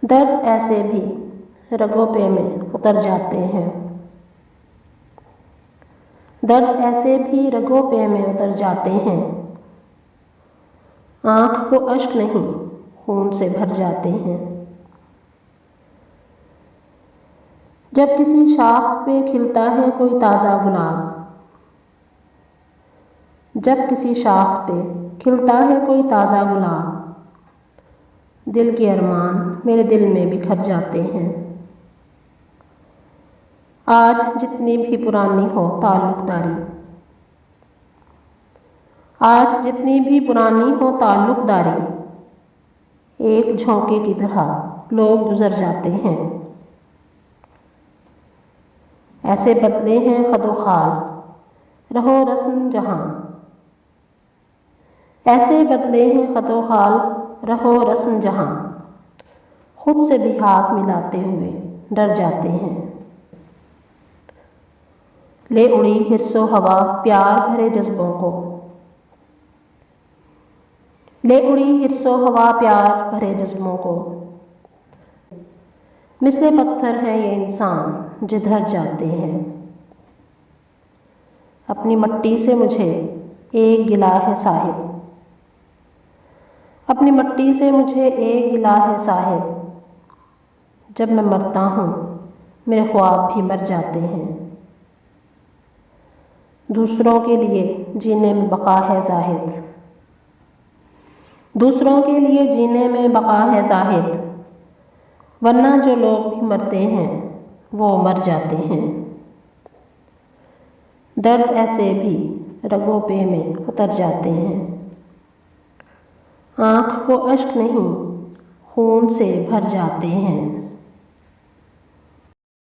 दर्द ऐसे भी रगों पे में उतर जाते हैं। दर्द ऐसे भी रगों पे में उतर जाते हैं। आँख को अश्क नहीं खून से भर जाते हैं। जब किसी शाख पे खिलता है कोई ताज़ा गुलाब, जब किसी शाख पे खिलता है कोई ताज़ा गुलाब, दिल के अरमान मेरे दिल में बिखर जाते हैं। आज जितनी भी पुरानी हो ताल्लुक़दारी, आज जितनी भी पुरानी हो ताल्लुक़दारी, एक झोंके की तरह लोग गुजर जाते हैं। ऐसे बदले हैं खदो खाल रहो रस्म जहाँ, ऐसे बदले हैं खदो खाल रहो रस्म जहाँ, खुद से भी हाथ मिलाते हुए डर जाते हैं। ले उड़ी हिर्सो हवा प्यार भरे जज्बों को, ले उड़ी हिर्सो हवा प्यार भरे जज्बों को, मिसले पत्थर हैं ये इंसान जिधर जाते हैं। अपनी मट्टी से मुझे एक गिला है साहिब, अपनी मट्टी से मुझे एक गिला है साहिब, जब मैं मरता हूँ मेरे ख्वाब भी मर जाते हैं। दूसरों के लिए जीने में बका है जाहिद, दूसरों के लिए जीने में बका है जाहिद, वरना जो लोग भी मरते हैं वो मर जाते हैं। दर्द ऐसे भी रगों पे में उतर जाते हैं। आँख को अश्क नहीं खून से भर जाते हैं।